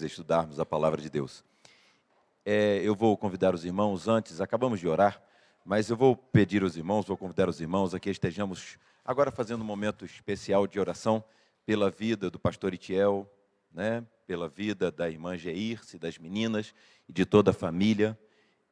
a estudarmos a palavra de Deus. Eu vou convidar os irmãos antes, acabamos de orar, mas eu vou pedir aos irmãos, vou convidar os irmãos a que estejamos agora fazendo um momento especial de oração pela vida do pastor Itiel, né, pela vida da irmã Geirce, das meninas e de toda a família,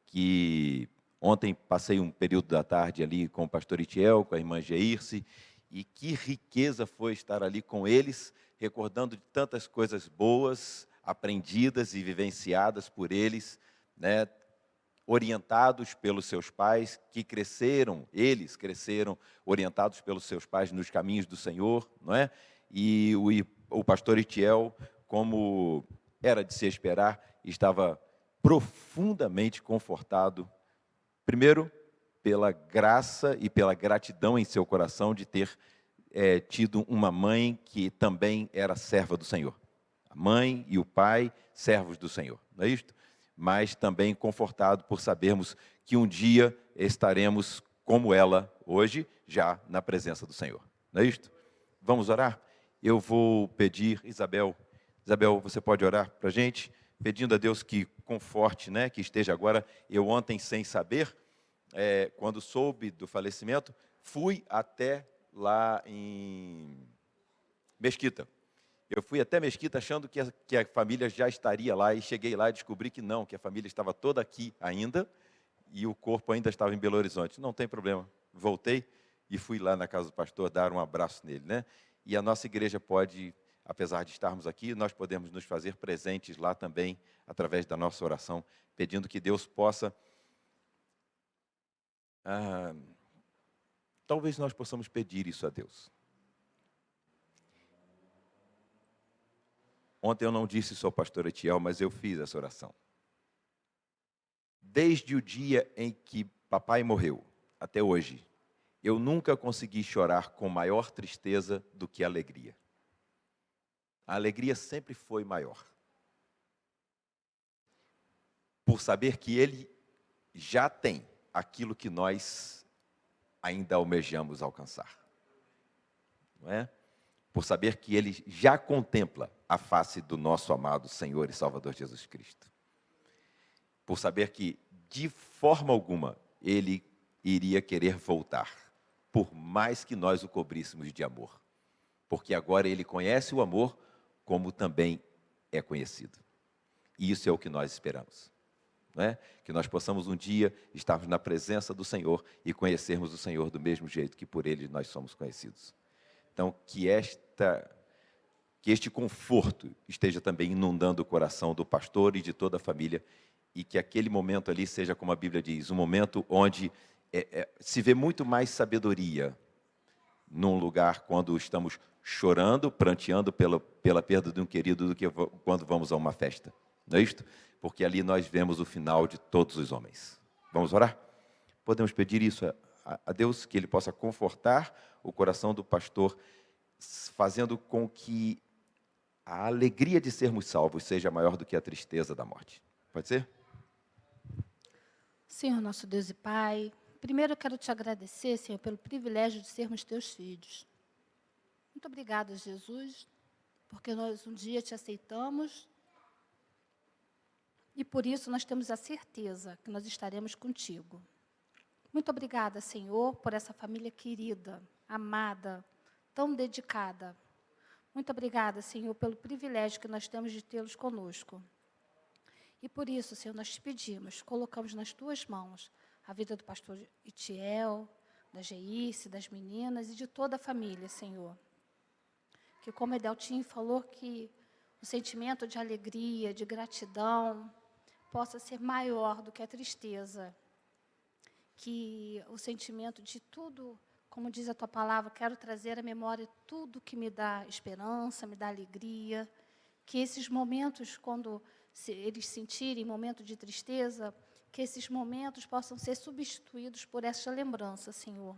que ontem passei um período da tarde ali com o pastor Itiel, com a irmã Geirce, e que riqueza foi estar ali com eles, recordando de tantas coisas boas, aprendidas e vivenciadas por eles, né, orientados pelos seus pais, que cresceram, eles cresceram orientados pelos seus pais nos caminhos do Senhor, não é? E o pastor Itiel, como era de se esperar, estava profundamente confortado, primeiro, pela graça e pela gratidão em seu coração de ter tido uma mãe que também era serva do Senhor. A mãe e o pai, servos do Senhor, não é isto? Mas também confortado por sabermos que um dia estaremos como ela, hoje, já na presença do Senhor, não é isto? Vamos orar? Eu vou pedir, Isabel, você pode orar para a gente? Pedindo a Deus que conforte, né, que esteja agora. Eu ontem, sem saber, quando soube do falecimento, fui até lá em Mesquita. Eu fui até Mesquita achando que a família já estaria lá, e cheguei lá e descobri que não, que a família estava toda aqui ainda, e o corpo ainda estava em Belo Horizonte. Não tem problema, voltei e fui lá na casa do pastor dar um abraço nele, né? E a nossa igreja pode, apesar de estarmos aqui, nós podemos nos fazer presentes lá também, através da nossa oração, pedindo que Deus possa... talvez nós possamos pedir isso a Deus. Ontem eu não disse isso ao pastor Etiel, mas eu fiz essa oração. Desde o dia em que papai morreu, até hoje, eu nunca consegui chorar com maior tristeza do que alegria. A alegria sempre foi maior. Por saber que ele já tem aquilo que nós ainda almejamos alcançar. Não é? Por saber que ele já contempla a face do nosso amado Senhor e Salvador Jesus Cristo. Por saber que, de forma alguma, ele iria querer voltar, por mais que nós o cobríssemos de amor. Porque agora ele conhece o amor como também é conhecido. E isso é o que nós esperamos. Não é? Que nós possamos um dia estarmos na presença do Senhor e conhecermos o Senhor do mesmo jeito que por ele nós somos conhecidos. Então, que este conforto esteja também inundando o coração do pastor e de toda a família, e que aquele momento ali seja, como a Bíblia diz, um momento onde se vê muito mais sabedoria num lugar quando estamos chorando, pranteando pela perda de um querido, do que quando vamos a uma festa. Não é isto? Porque ali nós vemos o final de todos os homens. Vamos orar? Podemos pedir isso a Deus, que Ele possa confortar o coração do pastor, fazendo com que a alegria de sermos salvos seja maior do que a tristeza da morte. Pode ser? Senhor, nosso Deus e Pai, primeiro eu quero te agradecer, Senhor, pelo privilégio de sermos teus filhos. Muito obrigada, Jesus, porque nós um dia te aceitamos e por isso nós temos a certeza que nós estaremos contigo. Muito obrigada, Senhor, por essa família querida, amada, tão dedicada. Muito obrigada, Senhor, pelo privilégio que nós temos de tê-los conosco. E por isso, Senhor, nós te pedimos, colocamos nas tuas mãos a vida do pastor Itiel, da Geirce, das meninas e de toda a família, Senhor. Que como Edeltinho falou, que o sentimento de alegria, de gratidão, possa ser maior do que a tristeza. Que o sentimento de tudo, como diz a tua palavra, quero trazer à memória tudo que me dá esperança, me dá alegria. Que esses momentos, quando eles sentirem momento de tristeza, que esses momentos possam ser substituídos por essa lembrança, Senhor,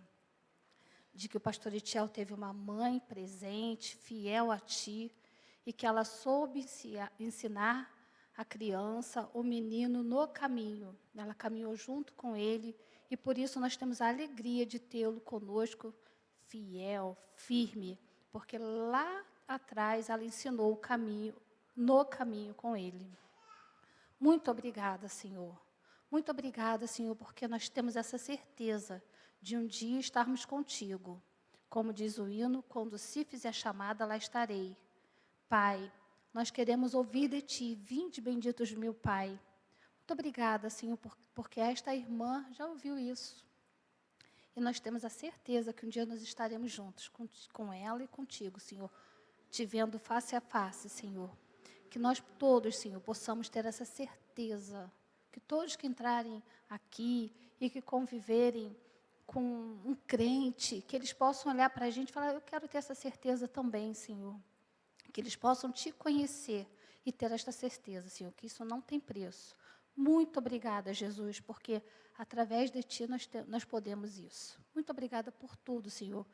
de que o pastor Itiel teve uma mãe presente, fiel a Ti, e que ela soube ensinar a criança, o menino, no caminho. Ela caminhou junto com ele, e por isso nós temos a alegria de tê-lo conosco, fiel, firme, porque lá atrás ela ensinou o caminho no caminho com Ele. Muito obrigada, Senhor. Muito obrigada, Senhor, porque nós temos essa certeza de um dia estarmos contigo. Como diz o hino, quando se fizer chamada, lá estarei. Pai, nós queremos ouvir de Ti, vinde benditos meu Pai. Muito obrigada, Senhor, porque esta irmã já ouviu isso. E nós temos a certeza que um dia nós estaremos juntos, com ela e contigo, Senhor, te vendo face a face, Senhor. Que nós todos, Senhor, possamos ter essa certeza, que todos que entrarem aqui e que conviverem com um crente, que eles possam olhar para a gente e falar, eu quero ter essa certeza também, Senhor. Que eles possam te conhecer e ter esta certeza, Senhor, que isso não tem preço. Muito obrigada, Jesus, porque através de Ti nós podemos isso. Muito obrigada por tudo, Senhor.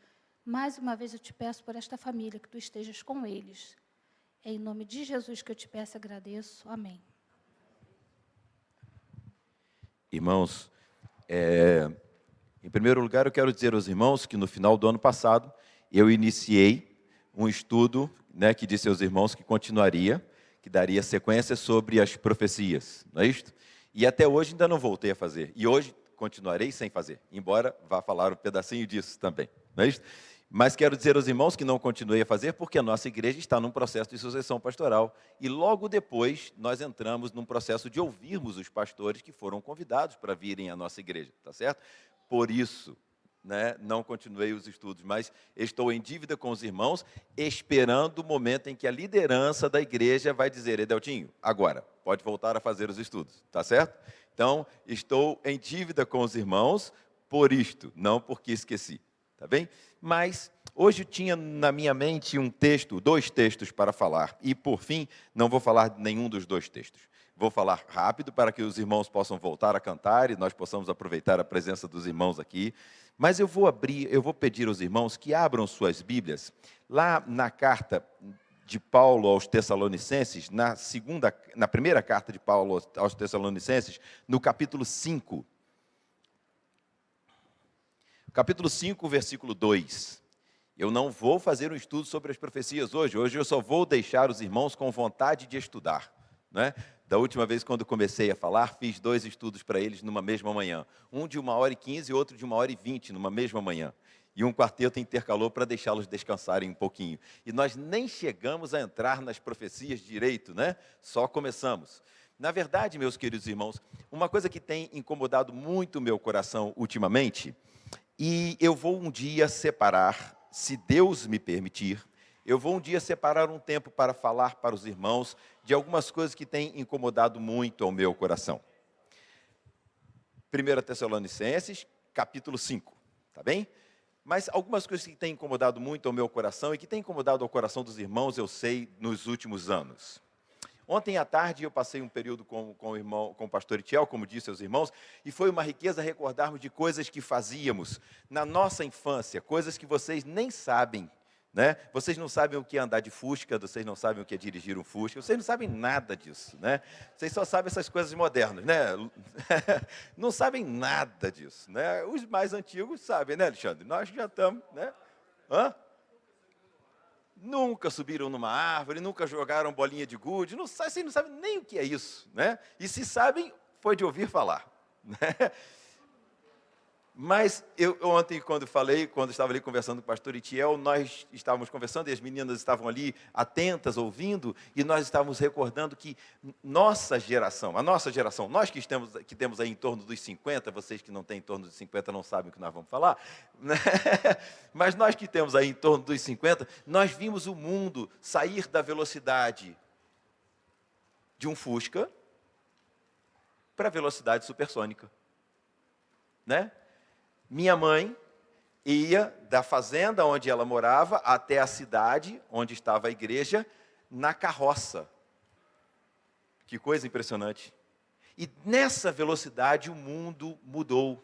Mais uma vez eu te peço por esta família, que Tu estejas com eles. É em nome de Jesus que eu te peço e agradeço. Amém. Irmãos, em primeiro lugar, eu quero dizer aos irmãos que no final do ano passado, eu iniciei um estudo, que disse aos irmãos que continuaria, que daria sequência sobre as profecias, não é isto? E até hoje ainda não voltei a fazer. E hoje continuarei sem fazer, embora vá falar um pedacinho disso também, não é isto? Mas quero dizer aos irmãos que não continuei a fazer porque a nossa igreja está num processo de sucessão pastoral. E logo depois nós entramos num processo de ouvirmos os pastores que foram convidados para virem à nossa igreja, tá certo? Por isso, não continuei os estudos, mas estou em dívida com os irmãos, esperando o momento em que a liderança da igreja vai dizer, Edeltinho, agora, pode voltar a fazer os estudos, tá certo? Então, estou em dívida com os irmãos por isto, não porque esqueci. Tá bem? Mas hoje eu tinha na minha mente dois textos para falar. E, por fim, não vou falar de nenhum dos dois textos. Vou falar rápido para que os irmãos possam voltar a cantar e nós possamos aproveitar a presença dos irmãos aqui. Mas eu vou pedir aos irmãos que abram suas Bíblias lá na carta de Paulo aos Tessalonicenses, na primeira carta de Paulo aos Tessalonicenses, no capítulo 5. Capítulo 5, versículo 2. Eu não vou fazer um estudo sobre as profecias hoje. Hoje eu só vou deixar os irmãos com vontade de estudar. Da última vez, quando comecei a falar, fiz 2 estudos para eles numa mesma manhã. Um de 1h15 e outro de 1h20, numa mesma manhã. E um quarteto intercalou para deixá-los descansarem um pouquinho. E nós nem chegamos a entrar nas profecias direito, Só começamos. Na verdade, meus queridos irmãos, uma coisa que tem incomodado muito o meu coração ultimamente, e eu vou um dia separar, se Deus me permitir, eu vou um dia separar um tempo para falar para os irmãos de algumas coisas que têm incomodado muito ao meu coração. 1 Tessalonicenses, capítulo 5, tá bem? Mas algumas coisas que têm incomodado muito ao meu coração e que têm incomodado ao coração dos irmãos, eu sei, nos últimos anos. Ontem à tarde eu passei um período com o pastor Itiel, como disse aos irmãos, e foi uma riqueza recordarmos de coisas que fazíamos na nossa infância, coisas que vocês nem sabem, Vocês não sabem o que é andar de Fusca, vocês não sabem o que é dirigir um Fusca, vocês não sabem nada disso, Vocês só sabem essas coisas modernas, Não sabem nada disso, Os mais antigos sabem, Alexandre? Nós já estamos, Hã? Nunca subiram numa árvore, nunca jogaram bolinha de gude, vocês não sabem nem o que é isso, E se sabem, foi de ouvir falar, Mas eu ontem, quando estava ali conversando com o pastor Itiel, nós estávamos conversando e as meninas estavam ali atentas, ouvindo, e nós estávamos recordando que a nossa geração, nós que temos aí em torno dos 50, vocês que não têm em torno dos 50 não sabem o que nós vamos falar, Mas nós que temos aí em torno dos 50, nós vimos o mundo sair da velocidade de um Fusca para a velocidade supersônica, Minha mãe ia da fazenda onde ela morava até a cidade onde estava a igreja na carroça. Que coisa impressionante. E nessa velocidade o mundo mudou.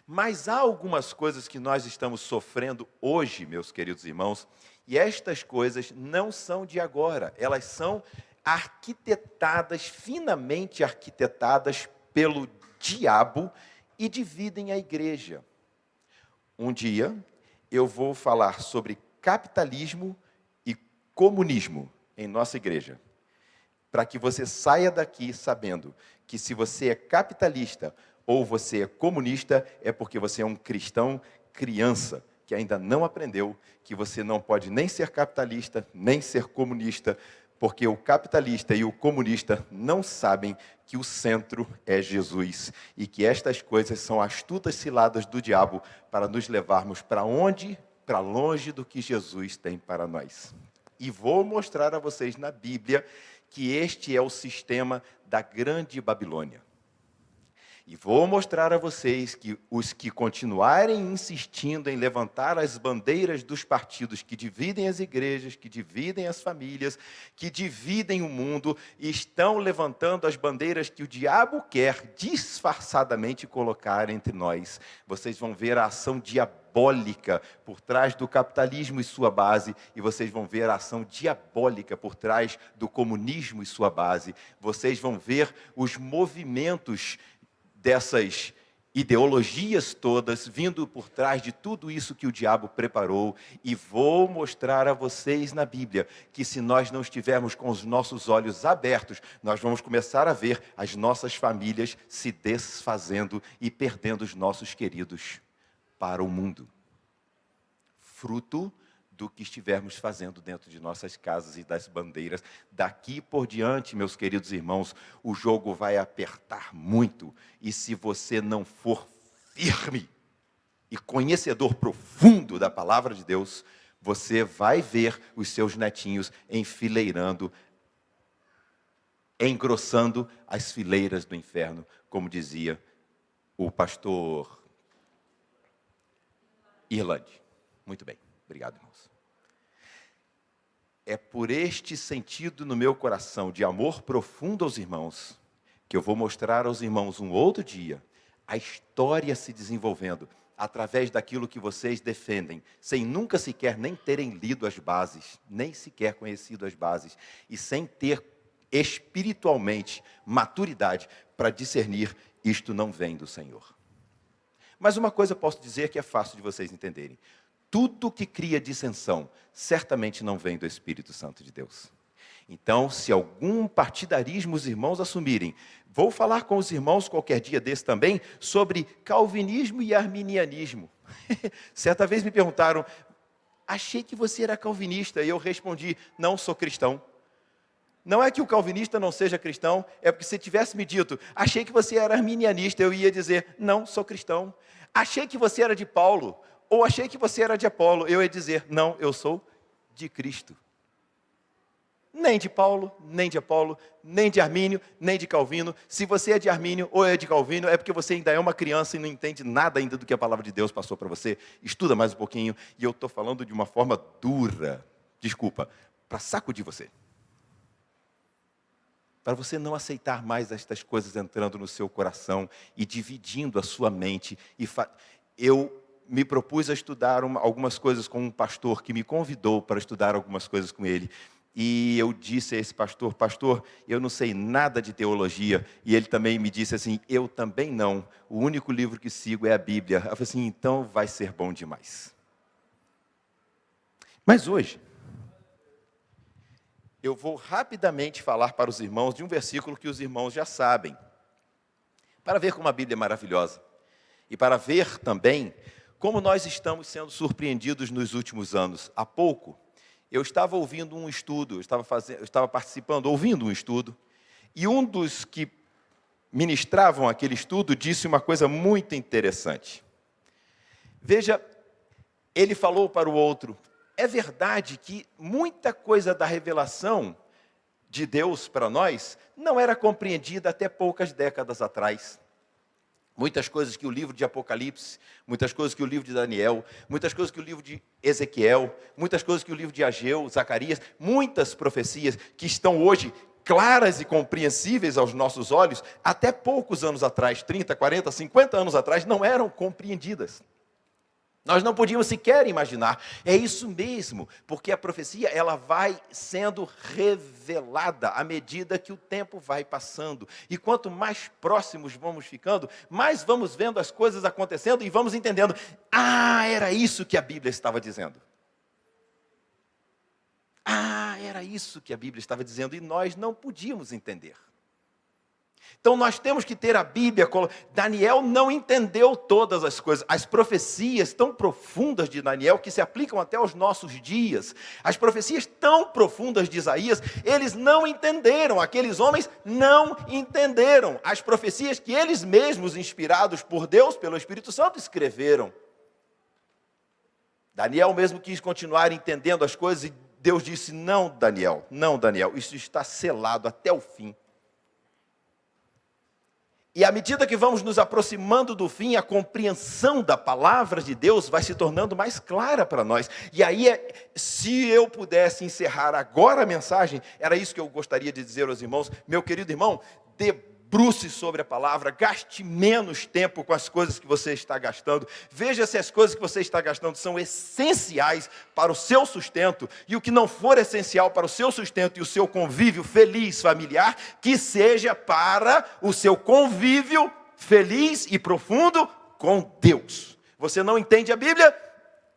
Mas há algumas coisas que nós estamos sofrendo hoje, meus queridos irmãos, e estas coisas não são de agora, elas são finamente arquitetadas pelo diabo, e dividem a igreja. Um dia, eu vou falar sobre capitalismo e comunismo em nossa igreja. para que você saia daqui sabendo que se você é capitalista ou você é comunista, é porque você é um cristão criança, que ainda não aprendeu que você não pode nem ser capitalista, nem ser comunista, porque o capitalista e o comunista não sabem que o centro é Jesus e que estas coisas são astutas ciladas do diabo para nos levarmos para onde? Para longe do que Jesus tem para nós. E vou mostrar a vocês na Bíblia que este é o sistema da grande Babilônia. E vou mostrar a vocês que os que continuarem insistindo em levantar as bandeiras dos partidos que dividem as igrejas, que dividem as famílias, que dividem o mundo, estão levantando as bandeiras que o diabo quer disfarçadamente colocar entre nós. Vocês vão ver a ação diabólica por trás do capitalismo e sua base, e vocês vão ver a ação diabólica por trás do comunismo e sua base. Vocês vão ver os movimentos dessas ideologias todas vindo por trás de tudo isso que o diabo preparou, e vou mostrar a vocês na Bíblia que se nós não estivermos com os nossos olhos abertos, nós vamos começar a ver as nossas famílias se desfazendo e perdendo os nossos queridos para o mundo. Fruto do que estivermos fazendo dentro de nossas casas e das bandeiras. Daqui por diante, meus queridos irmãos, o jogo vai apertar muito. E se você não for firme e conhecedor profundo da palavra de Deus, você vai ver os seus netinhos enfileirando, engrossando as fileiras do inferno, como dizia o pastor Irlande. Muito bem, obrigado, irmãos. É por este sentido no meu coração de amor profundo aos irmãos, que eu vou mostrar aos irmãos um outro dia a história se desenvolvendo através daquilo que vocês defendem, sem nunca sequer nem terem lido as bases, nem sequer conhecido as bases, e sem ter espiritualmente maturidade para discernir: isto não vem do Senhor. Mas uma coisa eu posso dizer que é fácil de vocês entenderem: tudo que cria dissensão certamente não vem do Espírito Santo de Deus. Então, se algum partidarismo os irmãos assumirem, vou falar com os irmãos qualquer dia desse também sobre calvinismo e arminianismo. Certa vez me perguntaram: achei que você era calvinista, e eu respondi: não, sou cristão. Não é que o calvinista não seja cristão, é porque se tivesse me dito: achei que você era arminianista, eu ia dizer: não, sou cristão. Achei que você era de Paulo, ou achei que você era de Apolo, eu ia dizer: não, eu sou de Cristo. Nem de Paulo, nem de Apolo, nem de Armínio, nem de Calvino. Se você é de Armínio ou é de Calvino, é porque você ainda é uma criança e não entende nada ainda do que a palavra de Deus passou para você. Estuda mais um pouquinho, e eu estou falando de uma forma dura, desculpa, para sacudir você. Para você não aceitar mais estas coisas entrando no seu coração e dividindo a sua mente. Eu me propus a estudar algumas coisas com um pastor que me convidou para estudar algumas coisas com ele. E eu disse a esse pastor: pastor, eu não sei nada de teologia. E ele também me disse assim: eu também não. O único livro que sigo é a Bíblia. Eu falei assim: então vai ser bom demais. Mas hoje, eu vou rapidamente falar para os irmãos de um versículo que os irmãos já sabem, para ver como a Bíblia é maravilhosa. E para ver também como nós estamos sendo surpreendidos nos últimos anos. Há pouco, eu estava ouvindo um estudo, eu estava participando, ouvindo um estudo, e um dos que ministravam aquele estudo disse uma coisa muito interessante. Veja, ele falou para o outro: é verdade que muita coisa da revelação de Deus para nós não era compreendida até poucas décadas atrás. Muitas coisas que o livro de Apocalipse, muitas coisas que o livro de Daniel, muitas coisas que o livro de Ezequiel, muitas coisas que o livro de Ageu, Zacarias, muitas profecias que estão hoje claras e compreensíveis aos nossos olhos, até poucos anos atrás, 30, 40, 50 anos atrás, não eram compreendidas. Nós não podíamos sequer imaginar. É isso mesmo, porque a profecia ela vai sendo revelada à medida que o tempo vai passando. E quanto mais próximos vamos ficando, mais vamos vendo as coisas acontecendo e vamos entendendo: ah, era isso que a Bíblia estava dizendo. Ah, era isso que a Bíblia estava dizendo e nós não podíamos entender. Então nós temos que ter a Bíblia. Daniel não entendeu todas as coisas. As profecias tão profundas de Daniel, que se aplicam até aos nossos dias, as profecias tão profundas de Isaías, eles não entenderam. Aqueles homens não entenderam as profecias que eles mesmos, inspirados por Deus, pelo Espírito Santo, escreveram. Daniel mesmo quis continuar entendendo as coisas e Deus disse: não, Daniel, isso está selado até o fim. E à medida que vamos nos aproximando do fim, a compreensão da palavra de Deus vai se tornando mais clara para nós. E aí, se eu pudesse encerrar agora a mensagem, era isso que eu gostaria de dizer aos irmãos. Meu querido irmão, debruce sobre a palavra, gaste menos tempo com as coisas que você está gastando. Veja se as coisas que você está gastando são essenciais para o seu sustento, e o que não for essencial para o seu sustento e o seu convívio feliz familiar, que seja para o seu convívio feliz e profundo com Deus. Você não entende a Bíblia?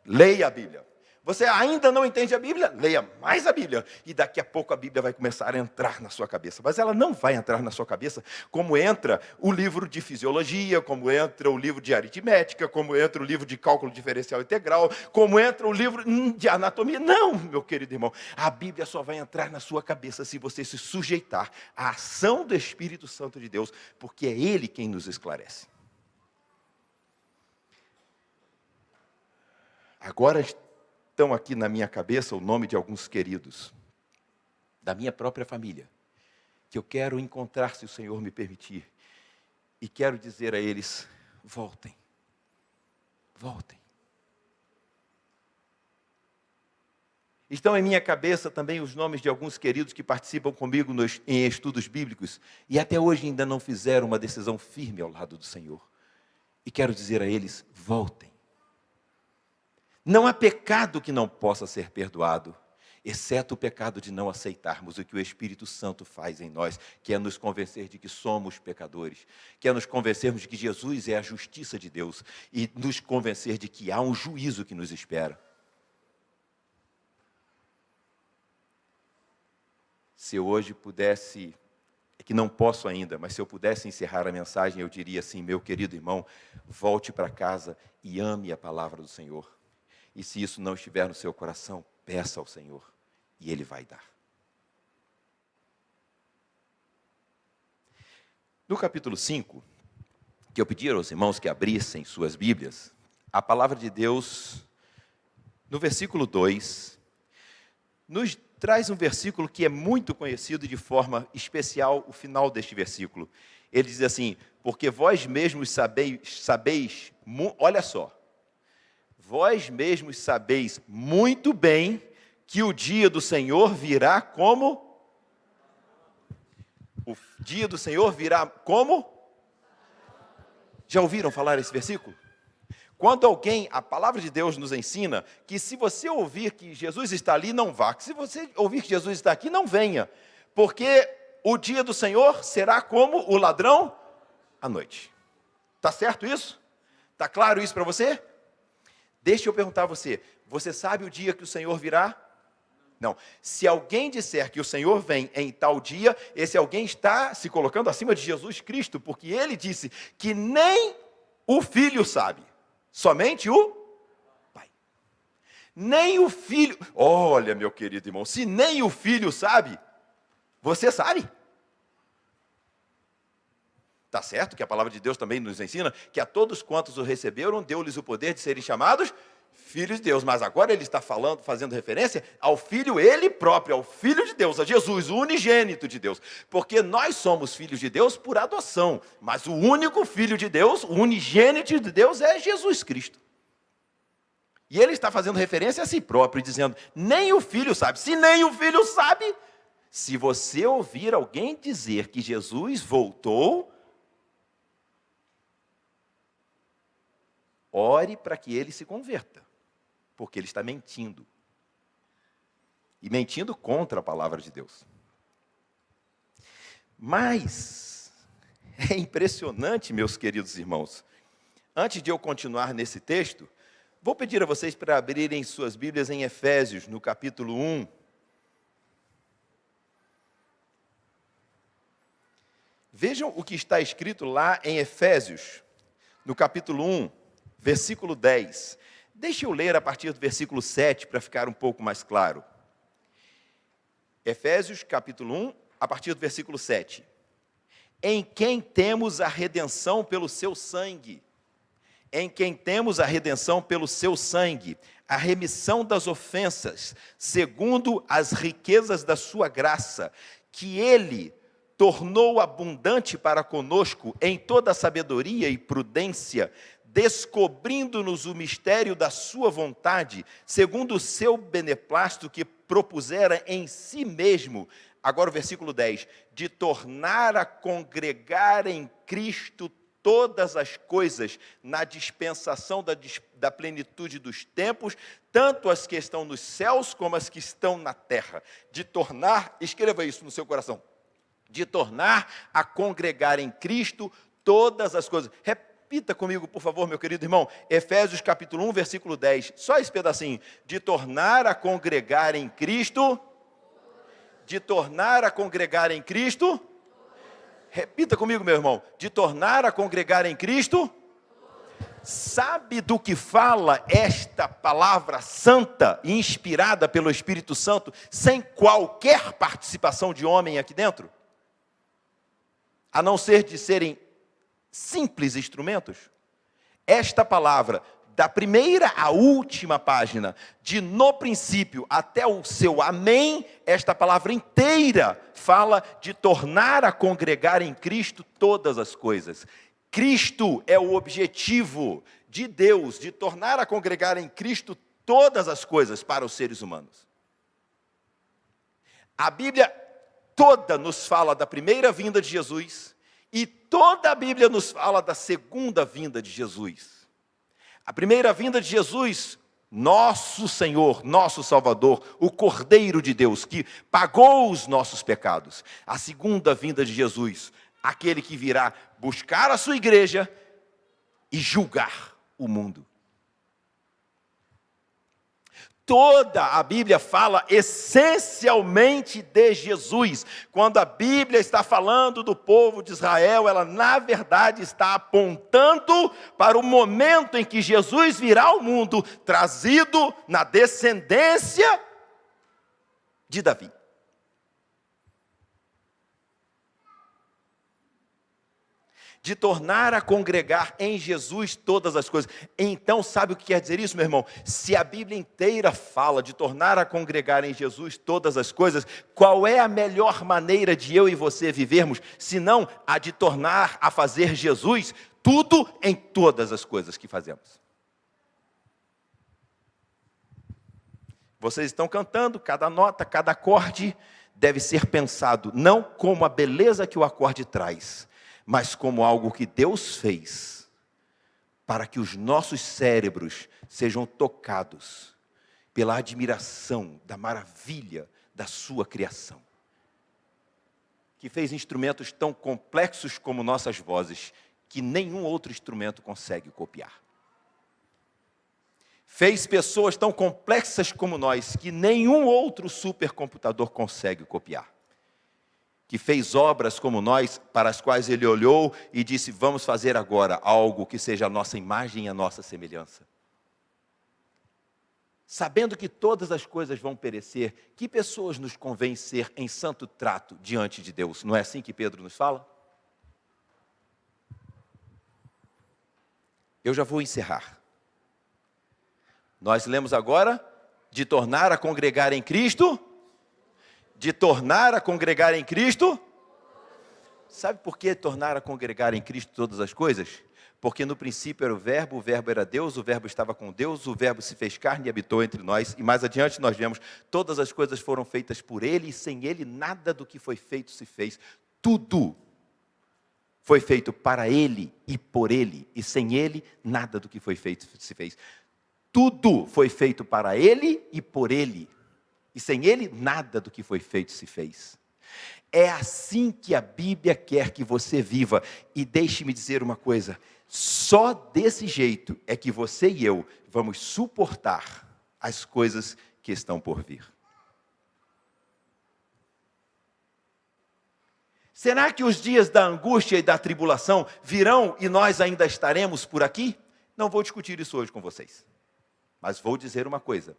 Leia a Bíblia. Você ainda não entende a Bíblia? Leia mais a Bíblia. E daqui a pouco a Bíblia vai começar a entrar na sua cabeça. Mas ela não vai entrar na sua cabeça como entra o livro de fisiologia, como entra o livro de aritmética, como entra o livro de cálculo diferencial integral, como entra o livro de anatomia. Não, meu querido irmão. A Bíblia só vai entrar na sua cabeça se você se sujeitar à ação do Espírito Santo de Deus, porque é Ele quem nos esclarece. Agora estão aqui na minha cabeça o nome de alguns queridos, da minha própria família, que eu quero encontrar se o Senhor me permitir. E quero dizer a eles: voltem, voltem. Estão em minha cabeça também os nomes de alguns queridos que participam comigo em estudos bíblicos, e até hoje ainda não fizeram uma decisão firme ao lado do Senhor. E quero dizer a eles: voltem. Não há pecado que não possa ser perdoado, exceto o pecado de não aceitarmos o que o Espírito Santo faz em nós, que é nos convencer de que somos pecadores, que é nos convencermos de que Jesus é a justiça de Deus e nos convencer de que há um juízo que nos espera. Se eu hoje pudesse, é que não posso ainda, mas se eu pudesse encerrar a mensagem, eu diria assim: meu querido irmão, volte para casa e ame a palavra do Senhor. E se isso não estiver no seu coração, peça ao Senhor, e Ele vai dar. No capítulo 5, que eu pedi aos irmãos que abrissem suas Bíblias, a palavra de Deus, no versículo 2, nos traz um versículo que é muito conhecido de forma especial, o final deste versículo. Ele diz assim: porque vós mesmos sabeis, olha só, vós mesmos sabeis muito bem que o dia do Senhor virá como? O dia do Senhor virá como? Já ouviram falar esse versículo? Quando alguém, a palavra de Deus nos ensina que se você ouvir que Jesus está ali, não vá. Que se você ouvir que Jesus está aqui, não venha. Porque o dia do Senhor será como o ladrão à noite. Está certo isso? Está claro isso para você? Deixa eu perguntar a você: você sabe o dia que o Senhor virá? Não. Se alguém disser que o Senhor vem em tal dia, esse alguém está se colocando acima de Jesus Cristo, porque Ele disse que nem o Filho sabe, somente o Pai. Nem o Filho. Olha, meu querido irmão, se nem o Filho sabe, você sabe? Está certo que a palavra de Deus também nos ensina que a todos quantos o receberam, deu-lhes o poder de serem chamados filhos de Deus. Mas agora ele está fazendo referência ao Filho, ele próprio, ao Filho de Deus, a Jesus, o unigênito de Deus. Porque nós somos filhos de Deus por adoção, mas o único Filho de Deus, o unigênito de Deus, é Jesus Cristo. E ele está fazendo referência a si próprio, dizendo: nem o Filho sabe. Se nem o Filho sabe, se você ouvir alguém dizer que Jesus voltou, ore para que ele se converta, porque ele está mentindo. E mentindo contra a palavra de Deus. Mas é impressionante, meus queridos irmãos. Antes de eu continuar nesse texto, vou pedir a vocês para abrirem suas Bíblias em Efésios, no capítulo 1. Vejam o que está escrito lá em Efésios, no capítulo 1, versículo 10. Deixe eu ler a partir do versículo 7 para ficar um pouco mais claro. Efésios, capítulo 1, a partir do versículo 7. Em quem temos a redenção pelo seu sangue. Em quem temos a redenção pelo seu sangue, a remissão das ofensas, segundo as riquezas da sua graça, que ele tornou abundante para conosco em toda sabedoria e prudência, descobrindo-nos o mistério da sua vontade, segundo o seu beneplácito que propusera em si mesmo. Agora o versículo 10, de tornar a congregar em Cristo todas as coisas na dispensação da plenitude dos tempos, tanto as que estão nos céus como as que estão na terra. De tornar, escreva isso no seu coração, de tornar a congregar em Cristo todas as coisas. Repita comigo, por favor, meu querido irmão, Efésios capítulo 1, versículo 10, só esse pedacinho. De tornar a congregar em Cristo, de tornar a congregar em Cristo. Repita comigo, meu irmão. De tornar a congregar em Cristo. Sabe do que fala esta palavra santa e inspirada pelo Espírito Santo, sem qualquer participação de homem aqui dentro? A não ser de serem simples instrumentos? Esta palavra, da primeira à última página, de no princípio até o seu amém, esta palavra inteira fala de tornar a congregar em Cristo todas as coisas. Cristo é o objetivo de Deus, de tornar a congregar em Cristo todas as coisas para os seres humanos. A Bíblia toda nos fala da primeira vinda de Jesus e toda a Bíblia nos fala da segunda vinda de Jesus. A primeira vinda de Jesus, nosso Senhor, nosso Salvador, o Cordeiro de Deus, que pagou os nossos pecados. A segunda vinda de Jesus, aquele que virá buscar a sua igreja e julgar o mundo. Toda a Bíblia fala essencialmente de Jesus. Quando a Bíblia está falando do povo de Israel, ela na verdade está apontando para o momento em que Jesus virá ao mundo, trazido na descendência de Davi. De tornar a congregar em Jesus todas as coisas. Então, sabe o que quer dizer isso, meu irmão? Se a Bíblia inteira fala de tornar a congregar em Jesus todas as coisas, qual é a melhor maneira de eu e você vivermos, senão a de tornar a fazer Jesus tudo em todas as coisas que fazemos? Vocês estão cantando, cada nota, cada acorde deve ser pensado não como a beleza que o acorde traz, mas como algo que Deus fez para que os nossos cérebros sejam tocados pela admiração da maravilha da sua criação. Que fez instrumentos tão complexos como nossas vozes, que nenhum outro instrumento consegue copiar. Fez pessoas tão complexas como nós, que nenhum outro supercomputador consegue copiar. Que fez obras como nós, para as quais ele olhou e disse, vamos fazer agora algo que seja a nossa imagem e a nossa semelhança. Sabendo que todas as coisas vão perecer, que pessoas nos convém ser em santo trato diante de Deus? Não é assim que Pedro nos fala? Eu já vou encerrar. Nós lemos agora, de tornar a congregar em Cristo. De tornar a congregar em Cristo. Sabe por que tornar a congregar em Cristo todas as coisas? Porque no princípio era o verbo era Deus, o verbo estava com Deus, o verbo se fez carne e habitou entre nós. E mais adiante nós vemos, todas as coisas foram feitas por Ele, e sem Ele nada do que foi feito se fez. Tudo foi feito para Ele e por Ele, e sem Ele nada do que foi feito se fez. Tudo foi feito para Ele e por Ele. E sem Ele, nada do que foi feito se fez. É assim que a Bíblia quer que você viva. E deixe-me dizer uma coisa, só desse jeito é que você e eu vamos suportar as coisas que estão por vir. Será que os dias da angústia e da tribulação virão e nós ainda estaremos por aqui? Não vou discutir isso hoje com vocês. Mas vou dizer uma coisa.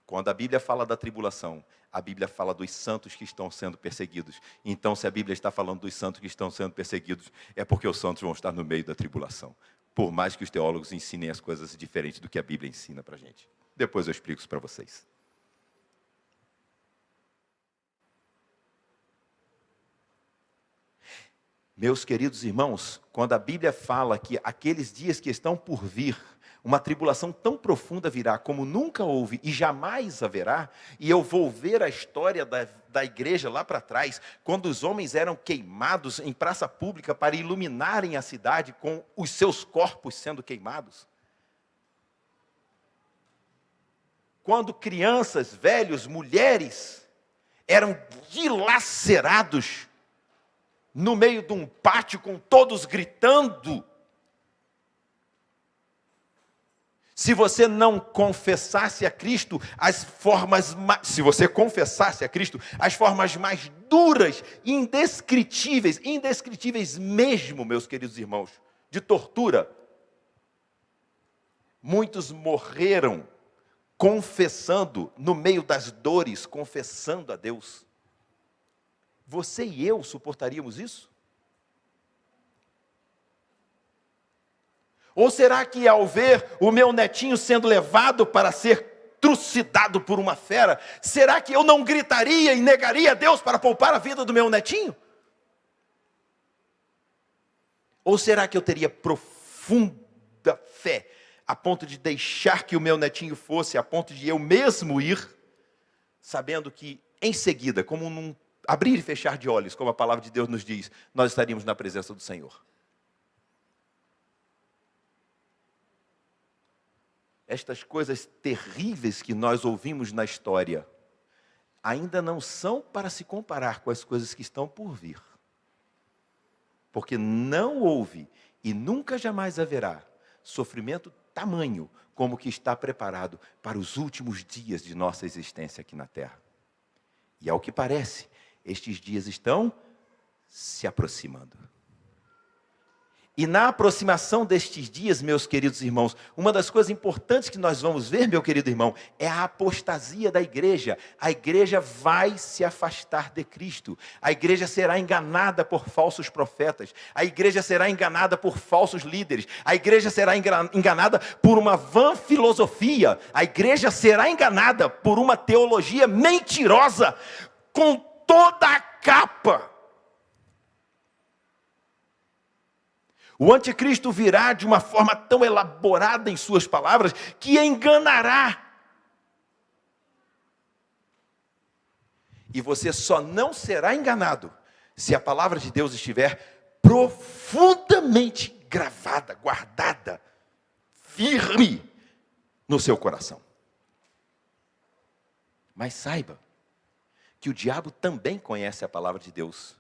Quando a Bíblia fala da tribulação, a Bíblia fala dos santos que estão sendo perseguidos. Então, se a Bíblia está falando dos santos que estão sendo perseguidos, é porque os santos vão estar no meio da tribulação. Por mais que os teólogos ensinem as coisas diferentes do que a Bíblia ensina para a gente. Depois eu explico isso para vocês. Meus queridos irmãos, quando a Bíblia fala que aqueles dias que estão por vir, uma tribulação tão profunda virá como nunca houve e jamais haverá, e eu vou ver a história da igreja lá para trás, quando os homens eram queimados em praça pública para iluminarem a cidade com os seus corpos sendo queimados. Quando crianças, velhos, mulheres eram dilacerados no meio de um pátio com todos gritando. Se você não confessasse a Cristo, se você confessasse a Cristo, as formas mais duras, indescritíveis mesmo, meus queridos irmãos, de tortura. Muitos morreram confessando, no meio das dores, confessando a Deus. Você e eu suportaríamos isso? Ou será que ao ver o meu netinho sendo levado para ser trucidado por uma fera, será que eu não gritaria e negaria a Deus para poupar a vida do meu netinho? Ou será que eu teria profunda fé, a ponto de deixar que o meu netinho fosse, a ponto de eu mesmo ir, sabendo que em seguida, como num abrir e fechar de olhos, como a palavra de Deus nos diz, nós estaríamos na presença do Senhor. Estas coisas terríveis que nós ouvimos na história, ainda não são para se comparar com as coisas que estão por vir. Porque não houve e nunca jamais haverá sofrimento tamanho como o que está preparado para os últimos dias de nossa existência aqui na Terra. E ao que parece, estes dias estão se aproximando. E na aproximação destes dias, meus queridos irmãos, uma das coisas importantes que nós vamos ver, meu querido irmão, é a apostasia da igreja. A igreja vai se afastar de Cristo. A igreja será enganada por falsos profetas. A igreja será enganada por falsos líderes. A igreja será enganada por uma vã filosofia. A igreja será enganada por uma teologia mentirosa, com toda a capa. O anticristo virá de uma forma tão elaborada em suas palavras que enganará. E você só não será enganado se a palavra de Deus estiver profundamente gravada, guardada, firme no seu coração. Mas saiba que o diabo também conhece a palavra de Deus.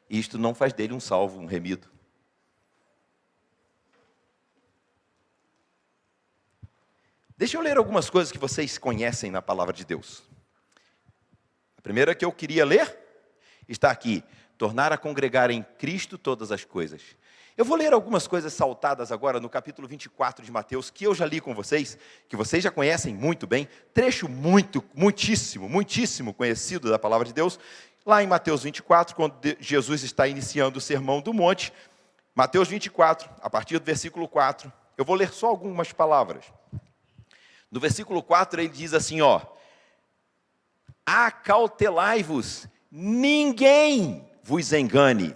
E isto não faz dele um salvo, um remido. Deixa eu ler algumas coisas que vocês conhecem na palavra de Deus. A primeira que eu queria ler está aqui. Tornar a congregar em Cristo todas as coisas. Eu vou ler algumas coisas saltadas agora no capítulo 24 de Mateus, que eu já li com vocês, que vocês já conhecem muito bem. Trecho muitíssimo conhecido da palavra de Deus. Lá em Mateus 24, quando Jesus está iniciando o Sermão do Monte. Mateus 24, a partir do versículo 4. Eu vou ler só algumas palavras. No versículo 4 ele diz assim, acautelai-vos, ninguém vos engane.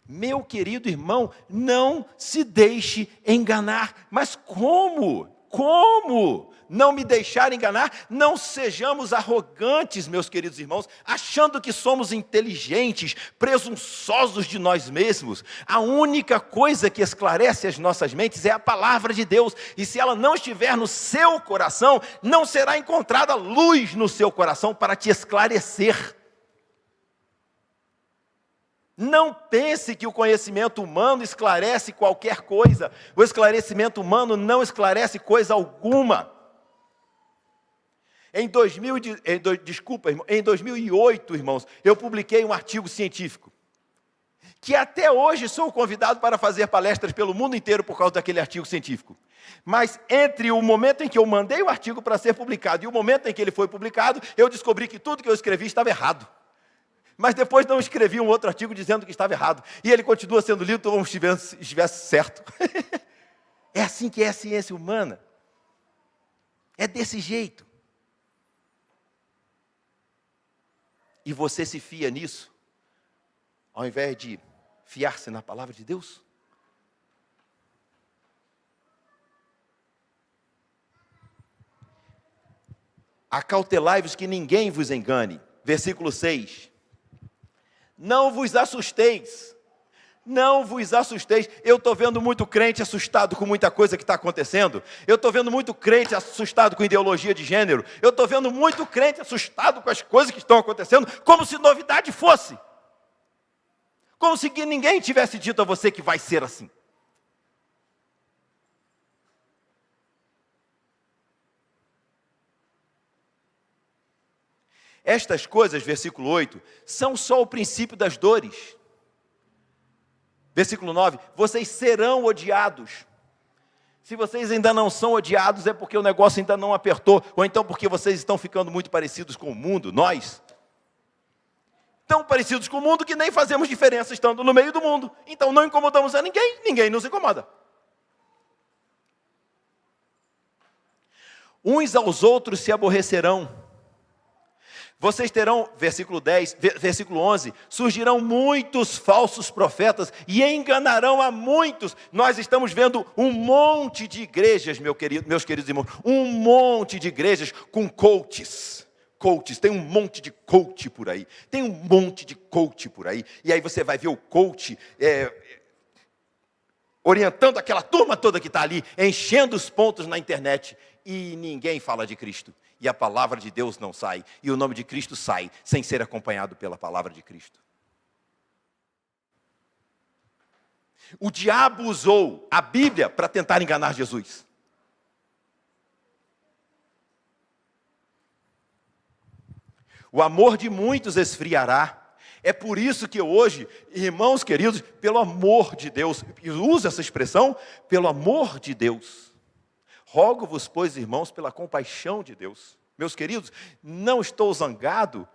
Meu querido irmão, não se deixe enganar. Mas como? Como não me deixar enganar? Não sejamos arrogantes, meus queridos irmãos, achando que somos inteligentes, presunçosos de nós mesmos. A única coisa que esclarece as nossas mentes é a palavra de Deus. E se ela não estiver no seu coração, não será encontrada luz no seu coração para te esclarecer. Não pense que o conhecimento humano esclarece qualquer coisa. O esclarecimento humano não esclarece coisa alguma. Em 2008, irmãos, eu publiquei um artigo científico. que até hoje sou convidado para fazer palestras pelo mundo inteiro por causa daquele artigo científico. Mas entre o momento em que eu mandei o artigo para ser publicado e o momento em que ele foi publicado, eu descobri que tudo que eu escrevi estava errado. Mas depois não escrevi um outro artigo dizendo que estava errado. E ele continua sendo lido como se estivesse certo. É assim que é a ciência humana. É desse jeito. E você se fia nisso, ao invés de fiar-se na palavra de Deus? Acautelai-vos que ninguém vos engane. Versículo 6. Não vos assusteis. Não vos assusteis. Eu estou vendo muito crente assustado com muita coisa que está acontecendo. Eu estou vendo muito crente assustado com ideologia de gênero. Eu estou vendo muito crente assustado com as coisas que estão acontecendo, como se novidade fosse. Como se ninguém tivesse dito a você que vai ser assim. Estas coisas, versículo 8, são só o princípio das dores. Versículo 9, vocês serão odiados. Se vocês ainda não são odiados, é porque o negócio ainda não apertou, ou então porque vocês estão ficando muito parecidos com o mundo, nós. Tão parecidos com o mundo que nem fazemos diferença estando no meio do mundo. Então não incomodamos a ninguém, ninguém nos incomoda. Uns aos outros se aborrecerão. Vocês terão, versículo 10, versículo 11, surgirão muitos falsos profetas e enganarão a muitos. Nós estamos vendo um monte de igrejas, meus queridos irmãos, um monte de igrejas com coaches. Tem um monte de coach por aí. Tem um monte de coach por aí. E aí você vai ver o coach orientando aquela turma toda que está ali, enchendo os pontos na internet. E ninguém fala de Cristo. E a palavra de Deus não sai. E o nome de Cristo sai, sem ser acompanhado pela palavra de Cristo. O diabo usou a Bíblia para tentar enganar Jesus. O amor de muitos esfriará. É por isso que hoje, irmãos queridos, pelo amor de Deus, e uso essa expressão, pelo amor de Deus. Rogo-vos, pois, irmãos, pela compaixão de Deus. Meus queridos, não estou zangado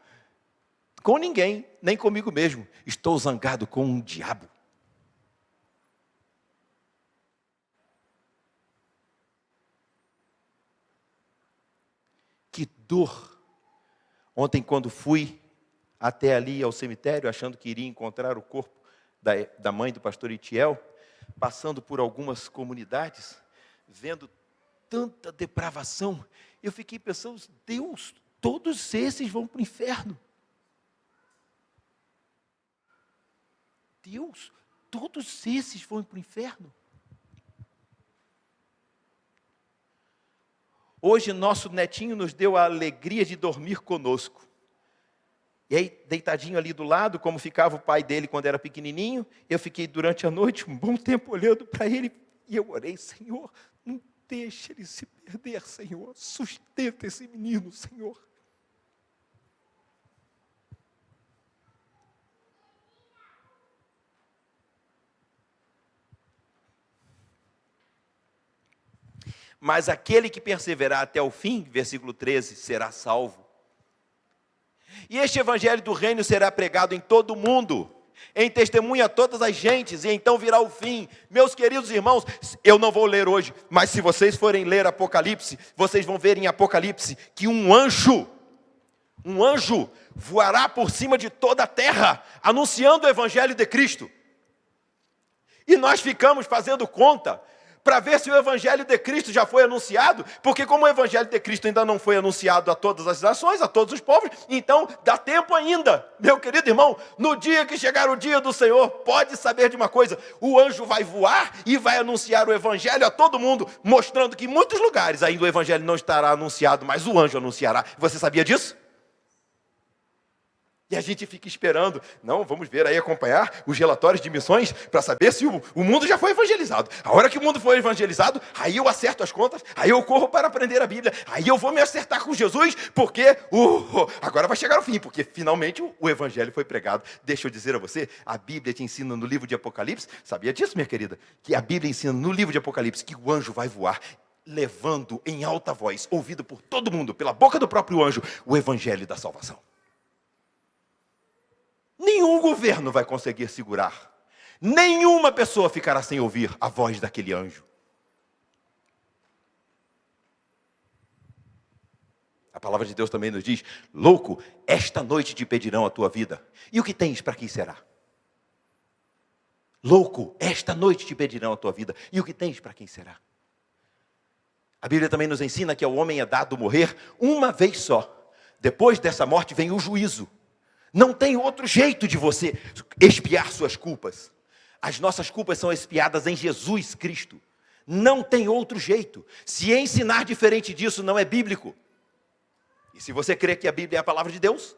com ninguém, nem comigo mesmo. Estou zangado com um diabo. Que dor! Ontem, quando fui até ali ao cemitério, achando que iria encontrar o corpo da mãe do pastor Itiel, passando por algumas comunidades, vendo tanta depravação, eu fiquei pensando, Deus, todos esses vão para o inferno. Deus, todos esses vão para o inferno. Hoje, nosso netinho nos deu a alegria de dormir conosco. E aí, deitadinho ali do lado, como ficava o pai dele quando era pequenininho, eu fiquei durante a noite um bom tempo olhando para ele, e eu orei, Senhor, não deixe ele se perder, Senhor. Sustenta esse menino, Senhor. Mas aquele que perseverar até o fim, versículo 13, será salvo. E este evangelho do reino será pregado em todo o mundo, em testemunha a todas as gentes, e então virá o fim. Meus queridos irmãos, eu não vou ler hoje, mas se vocês forem ler Apocalipse, vocês vão ver em Apocalipse que um anjo voará por cima de toda a terra, anunciando o evangelho de Cristo. E nós ficamos fazendo conta para ver se o evangelho de Cristo já foi anunciado, porque como o evangelho de Cristo ainda não foi anunciado a todas as nações, a todos os povos, então dá tempo ainda. Meu querido irmão, no dia que chegar o dia do Senhor, pode saber de uma coisa, o anjo vai voar e vai anunciar o evangelho a todo mundo, mostrando que em muitos lugares ainda o evangelho não estará anunciado, mas o anjo anunciará. Você sabia disso? E a gente fica esperando. Não, vamos ver aí, acompanhar os relatórios de missões para saber se o mundo já foi evangelizado. A hora que o mundo foi evangelizado, aí eu acerto as contas, aí eu corro para aprender a Bíblia, aí eu vou me acertar com Jesus, porque agora vai chegar o fim, porque finalmente o evangelho foi pregado. Deixa eu dizer a você, a Bíblia te ensina no livro de Apocalipse, sabia disso, minha querida? Que a Bíblia ensina no livro de Apocalipse que o anjo vai voar, levando em alta voz, ouvido por todo mundo, pela boca do próprio anjo, o evangelho da salvação. Nenhum governo vai conseguir segurar. Nenhuma pessoa ficará sem ouvir a voz daquele anjo. A palavra de Deus também nos diz: louco, esta noite te pedirão a tua vida. E o que tens, para quem será? Louco, esta noite te pedirão a tua vida. E o que tens, para quem será? A Bíblia também nos ensina que ao homem é dado morrer uma vez só. Depois dessa morte vem o juízo. Não tem outro jeito de você expiar suas culpas. As nossas culpas são expiadas em Jesus Cristo. Não tem outro jeito. Se ensinar diferente disso não é bíblico. E se você crê que a Bíblia é a palavra de Deus,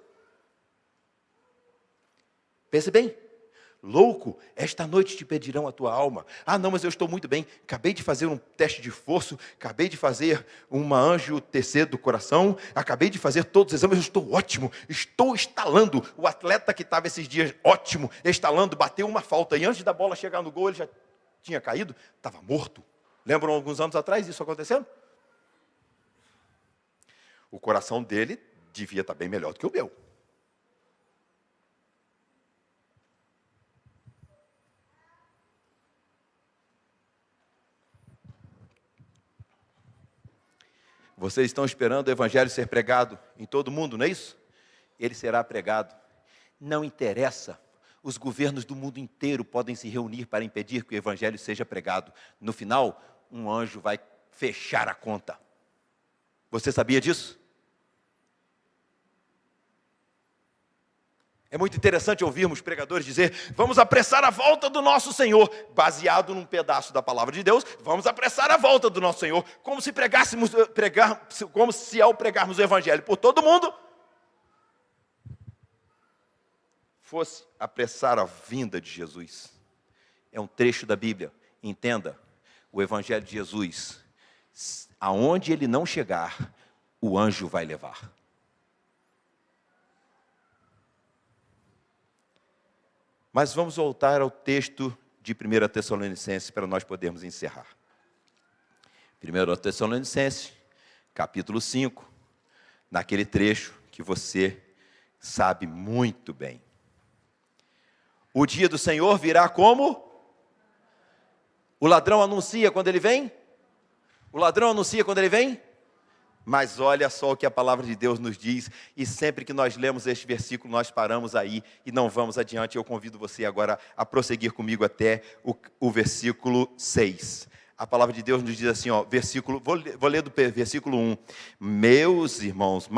pense bem. Louco, esta noite te pedirão a tua alma. Ah, não, mas eu estou muito bem. Acabei de fazer um teste de esforço. Acabei de fazer uma angiotensina do coração. Acabei de fazer todos os exames. Eu estou ótimo. Estou estalando. O atleta que estava esses dias ótimo, estalando, bateu uma falta. E antes da bola chegar no gol, ele já tinha caído. Estava morto. Lembram alguns anos atrás isso acontecendo? O coração dele devia estar bem melhor do que o meu. Vocês estão esperando o evangelho ser pregado em todo mundo, não é isso? Ele será pregado. Não interessa. Os governos do mundo inteiro podem se reunir para impedir que o evangelho seja pregado. No final, um anjo vai fechar a conta. Você sabia disso? É muito interessante ouvirmos pregadores dizer: vamos apressar a volta do nosso Senhor, baseado num pedaço da palavra de Deus. Vamos apressar a volta do nosso Senhor, como se ao pregarmos o evangelho por todo mundo, fosse apressar a vinda de Jesus. É um trecho da Bíblia. Entenda, o evangelho de Jesus, aonde ele não chegar, o anjo vai levar. Mas vamos voltar ao texto de 1 Tessalonicenses para nós podermos encerrar. 1 Tessalonicenses, capítulo 5, naquele trecho que você sabe muito bem. O dia do Senhor virá como? O ladrão anuncia quando ele vem? O ladrão anuncia quando ele vem? Mas olha só o que a palavra de Deus nos diz, e sempre que nós lemos este versículo, nós paramos aí e não vamos adiante. Eu convido você agora a prosseguir comigo até o versículo 6. A palavra de Deus nos diz assim, vou ler do versículo 1. Meus irmãos,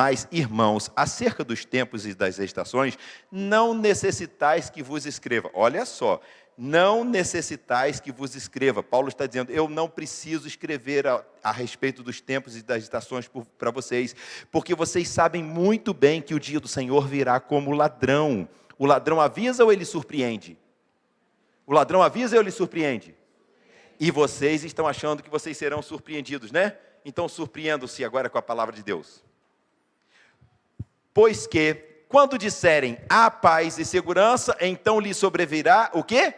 acerca dos tempos e das estações, não necessitais que vos escreva. Olha só. Não necessitais que vos escreva. Paulo está dizendo, eu não preciso escrever a respeito dos tempos e das estações para vocês, porque vocês sabem muito bem que o dia do Senhor virá como ladrão. O ladrão avisa ou ele surpreende? O ladrão avisa ou ele surpreende? E vocês estão achando que vocês serão surpreendidos, né? Então surpreendam-se agora com a palavra de Deus. Pois que, quando disserem há paz e segurança, então lhe sobrevirá o quê?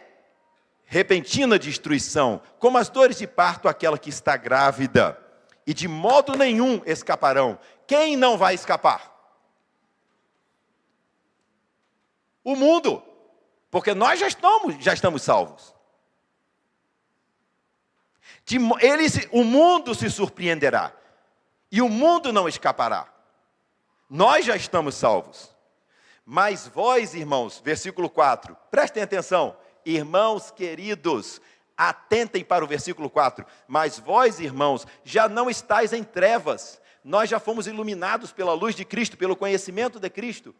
Repentina destruição, como as dores de parto àquela que está grávida, e de modo nenhum escaparão. Quem não vai escapar? O mundo, porque nós já estamos salvos. O mundo se surpreenderá, e o mundo não escapará. Nós já estamos salvos. Mas vós, irmãos, versículo 4, prestem atenção. Irmãos queridos, atentem para o versículo 4. Mas vós, irmãos, já não estáis em trevas. Nós já fomos iluminados pela luz de Cristo, pelo conhecimento de Cristo.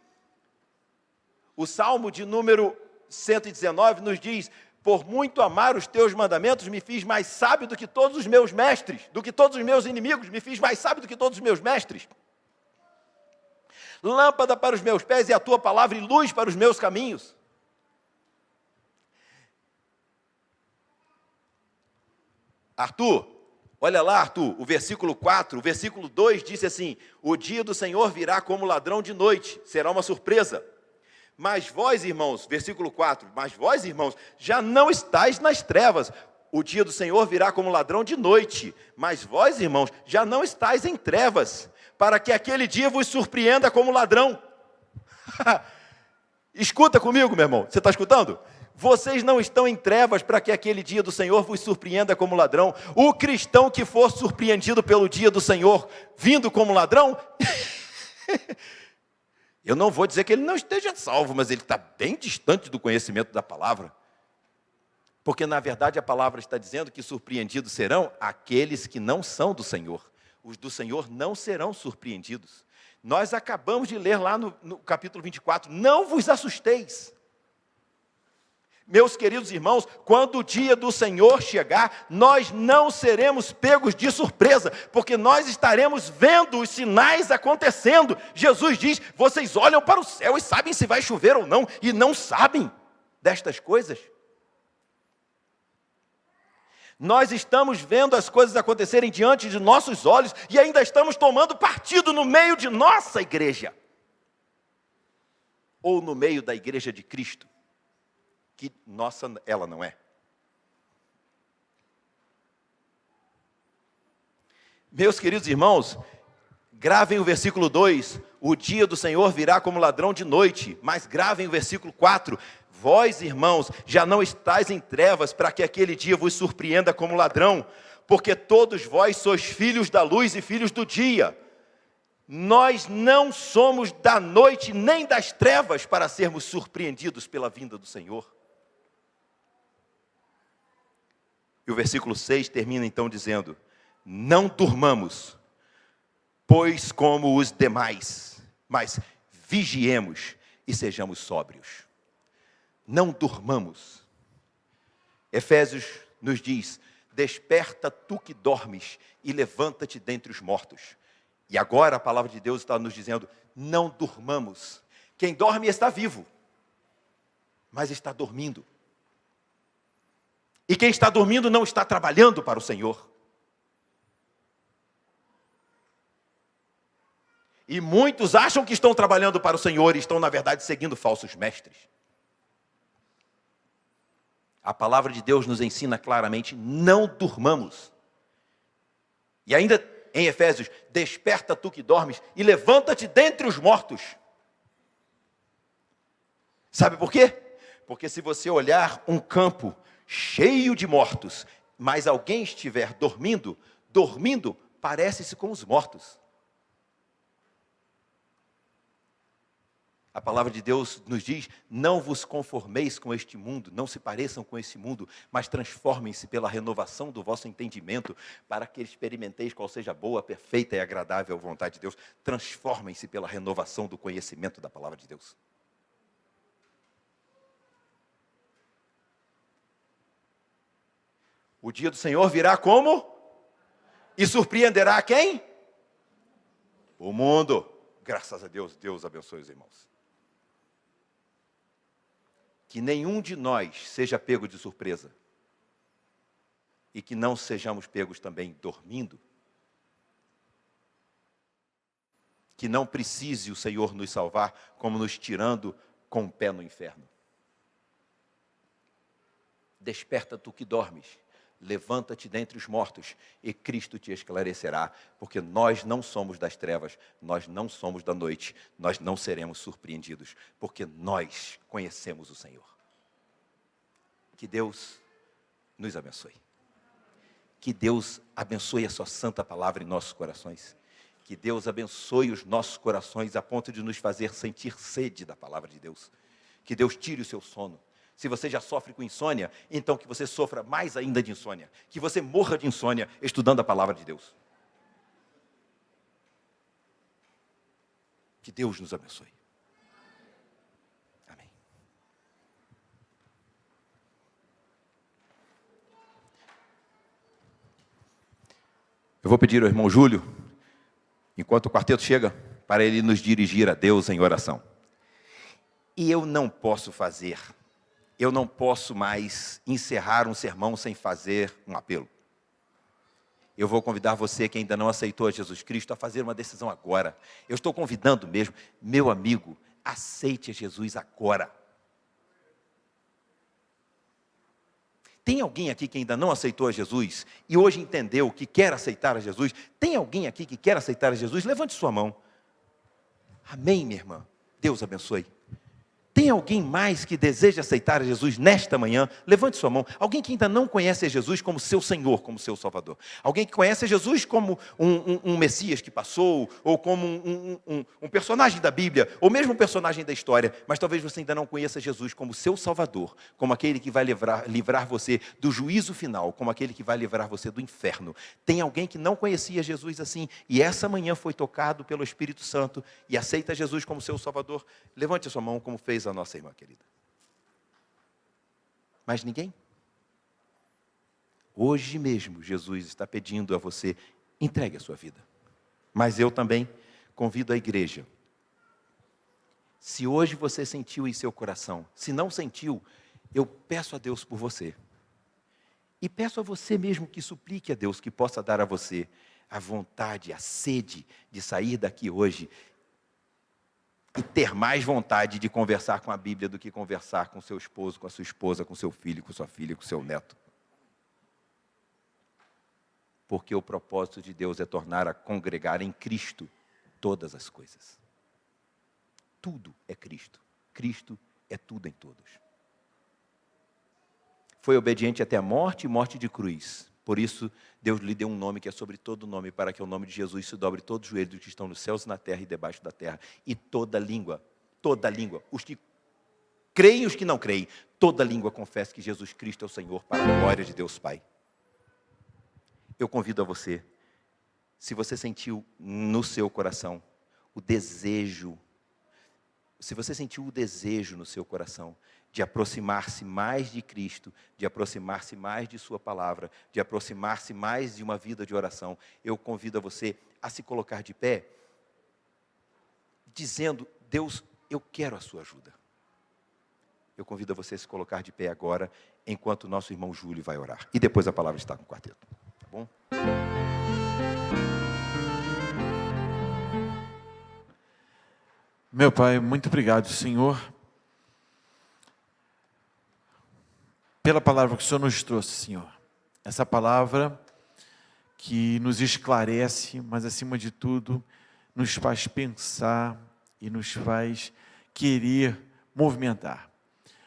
O Salmo de número 119 nos diz, por muito amar os teus mandamentos, me fiz mais sábio do que todos os meus mestres, do que todos os meus inimigos, me fiz mais sábio do que todos os meus mestres. lâmpada para os meus pés e a tua palavra e luz para os meus caminhos. Arthur, olha lá, Arthur, o versículo 4, o versículo 2 disse assim: o dia do Senhor virá como ladrão de noite, será uma surpresa. Mas vós, irmãos, versículo 4, mas vós, irmãos, já não estáis nas trevas. O dia do Senhor virá como ladrão de noite, mas vós, irmãos, já não estáis em trevas, para que aquele dia vos surpreenda como ladrão. Escuta comigo, meu irmão, você está escutando? Vocês não estão em trevas para que aquele dia do Senhor vos surpreenda como ladrão. O cristão que for surpreendido pelo dia do Senhor, vindo como ladrão, eu não vou dizer que ele não esteja salvo, mas ele está bem distante do conhecimento da palavra. Porque, na verdade, a palavra está dizendo que surpreendidos serão aqueles que não são do Senhor. Os do Senhor não serão surpreendidos. Nós acabamos de ler lá no capítulo 24, não vos assusteis. Meus queridos irmãos, quando o dia do Senhor chegar, nós não seremos pegos de surpresa, porque nós estaremos vendo os sinais acontecendo. Jesus diz, vocês olham para o céu e sabem se vai chover ou não, e não sabem destas coisas. Nós estamos vendo as coisas acontecerem diante de nossos olhos, e ainda estamos tomando partido no meio de nossa igreja, ou no meio da igreja de Cristo. Que nossa, ela não é. Meus queridos irmãos, gravem o versículo 2, o dia do Senhor virá como ladrão de noite, mas gravem o versículo 4, vós, irmãos, já não estáis em trevas para que aquele dia vos surpreenda como ladrão, porque todos vós sois filhos da luz e filhos do dia. Nós não somos da noite nem das trevas para sermos surpreendidos pela vinda do Senhor. E o versículo 6 termina então dizendo, não durmamos, pois como os demais, mas vigiemos e sejamos sóbrios. Não durmamos. Efésios nos diz, desperta tu que dormes e levanta-te dentre os mortos. E agora a palavra de Deus está nos dizendo, não durmamos. Quem dorme está vivo, mas está dormindo. E quem está dormindo não está trabalhando para o Senhor. E muitos acham que estão trabalhando para o Senhor e estão, na verdade, seguindo falsos mestres. A palavra de Deus nos ensina claramente, não durmamos. E ainda em Efésios, desperta tu que dormes e levanta-te dentre os mortos. Sabe por quê? Porque se você olhar um campo cheio de mortos, mas alguém estiver dormindo, parece-se com os mortos. A palavra de Deus nos diz, não vos conformeis com este mundo, não se pareçam com esse mundo, mas transformem-se pela renovação do vosso entendimento, para que experimenteis qual seja a boa, perfeita e agradável vontade de Deus. Transformem-se pela renovação do conhecimento da palavra de Deus. O dia do Senhor virá como? E surpreenderá quem? O mundo. Graças a Deus, Deus abençoe os irmãos. Que nenhum de nós seja pego de surpresa. E que não sejamos pegos também dormindo. Que não precise o Senhor nos salvar, como nos tirando com o pé no inferno. Desperta tu que dormes. Levanta-te dentre os mortos e Cristo te esclarecerá, porque nós não somos das trevas, nós não somos da noite, nós não seremos surpreendidos, porque nós conhecemos o Senhor. Que Deus nos abençoe. Que Deus abençoe a sua santa palavra em nossos corações. Que Deus abençoe os nossos corações a ponto de nos fazer sentir sede da palavra de Deus. Que Deus tire o seu sono. Se você já sofre com insônia, então que você sofra mais ainda de insônia. Que você morra de insônia estudando a palavra de Deus. Que Deus nos abençoe. Amém. Eu vou pedir ao irmão Júlio, enquanto o quarteto chega, para ele nos dirigir a Deus em oração. E eu não posso mais encerrar um sermão sem fazer um apelo. Eu vou convidar você que ainda não aceitou a Jesus Cristo a fazer uma decisão agora. Eu estou convidando mesmo, meu amigo, aceite a Jesus agora. Tem alguém aqui que ainda não aceitou a Jesus e hoje entendeu que quer aceitar a Jesus? Tem alguém aqui que quer aceitar a Jesus? Levante sua mão. Amém, minha irmã. Deus abençoe. Tem alguém mais que deseja aceitar a Jesus nesta manhã? Levante sua mão. Alguém que ainda não conhece a Jesus como seu Senhor, como seu Salvador. Alguém que conhece a Jesus como um Messias que passou, ou como um personagem da Bíblia, ou mesmo um personagem da história, mas talvez você ainda não conheça Jesus como seu Salvador, como aquele que vai livrar você do juízo final, como aquele que vai livrar você do inferno. Tem alguém que não conhecia Jesus assim, e essa manhã foi tocado pelo Espírito Santo, e aceita Jesus como seu Salvador? Levante a sua mão como fez a nossa irmã querida. Mais ninguém? Hoje mesmo Jesus está pedindo a você, entregue a sua vida. Mas eu também convido a igreja. Se hoje você sentiu em seu coração, se não sentiu, eu peço a Deus por você. E peço a você mesmo que suplique a Deus que possa dar a você a vontade, a sede de sair daqui hoje e ter mais vontade de conversar com a Bíblia do que conversar com seu esposo, com a sua esposa, com seu filho, com sua filha, com seu neto. Porque o propósito de Deus é tornar a congregar em Cristo todas as coisas. Tudo é Cristo. Cristo é tudo em todos. Foi obediente até a morte e morte de cruz. Por isso, Deus lhe deu um nome que é sobre todo nome, para que o nome de Jesus se dobre todos os joelhos dos que estão nos céus, na terra e debaixo da terra. E toda língua, os que creem e os que não creem, toda língua confesse que Jesus Cristo é o Senhor, para a glória de Deus Pai. Eu convido a você, se você sentiu no seu coração o desejo, se você sentiu o desejo no seu coração de aproximar-se mais de Cristo, de aproximar-se mais de sua palavra, de aproximar-se mais de uma vida de oração, eu convido a você a se colocar de pé, dizendo, Deus, eu quero a sua ajuda. Eu convido a você a se colocar de pé agora, enquanto o nosso irmão Júlio vai orar. E depois a palavra está com o quarteto. Tá bom? Meu Pai, muito obrigado, Senhor, pela palavra que o Senhor nos trouxe, Senhor. Essa palavra que nos esclarece, mas acima de tudo, nos faz pensar e nos faz querer movimentar.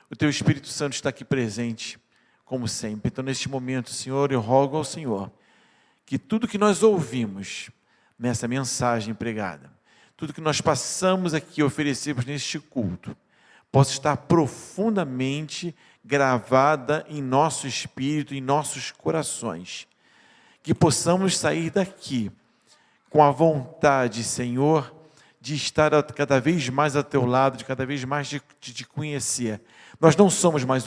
O Teu Espírito Santo está aqui presente, como sempre. Então, neste momento, Senhor, eu rogo ao Senhor que tudo que nós ouvimos nessa mensagem pregada, tudo que nós passamos aqui, oferecemos neste culto, possa estar profundamente gravada em nosso espírito, em nossos corações. Que possamos sair daqui com a vontade, Senhor, de estar cada vez mais ao Teu lado, de cada vez mais de te conhecer. Nós não somos mais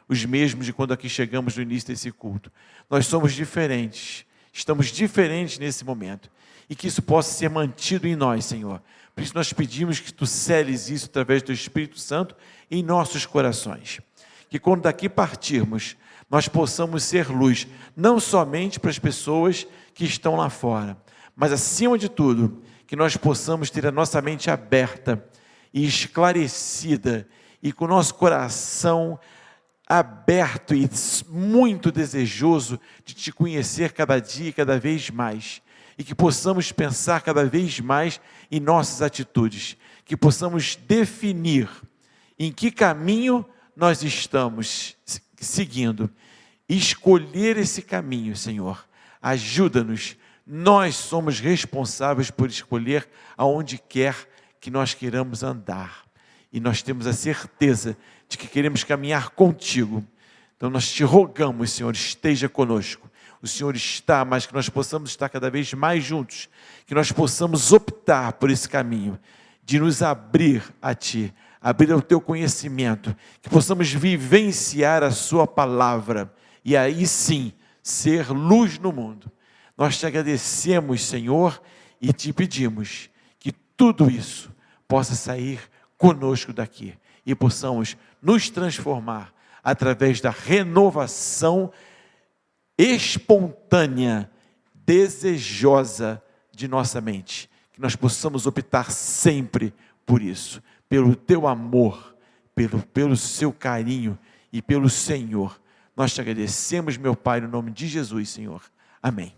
os mesmos de quando aqui chegamos no início desse culto. Nós somos diferentes, estamos diferentes nesse momento. E que isso possa ser mantido em nós, Senhor. Por isso nós pedimos que Tu seles isso através do Espírito Santo em nossos corações. Que quando daqui partirmos, nós possamos ser luz, não somente para as pessoas que estão lá fora, mas acima de tudo, que nós possamos ter a nossa mente aberta e esclarecida, e com o nosso coração aberto e muito desejoso de Te conhecer cada dia e cada vez mais. E que possamos pensar cada vez mais em nossas atitudes, que possamos definir em que caminho nós estamos seguindo, escolher esse caminho, Senhor. Ajuda-nos, nós somos responsáveis por escolher aonde quer que nós queiramos andar, e nós temos a certeza de que queremos caminhar contigo. Então nós Te rogamos, Senhor, esteja conosco. O Senhor está, mas que nós possamos estar cada vez mais juntos, que nós possamos optar por esse caminho, de nos abrir a Ti, abrir ao Teu conhecimento, que possamos vivenciar a Sua palavra, e aí sim, ser luz no mundo. Nós Te agradecemos, Senhor, e Te pedimos que tudo isso possa sair conosco daqui e possamos nos transformar através da renovação espontânea, desejosa de nossa mente. Que nós possamos optar sempre por isso, pelo teu amor, pelo seu carinho e pelo Senhor. Nós te agradecemos, meu Pai, no nome de Jesus, Senhor. Amém.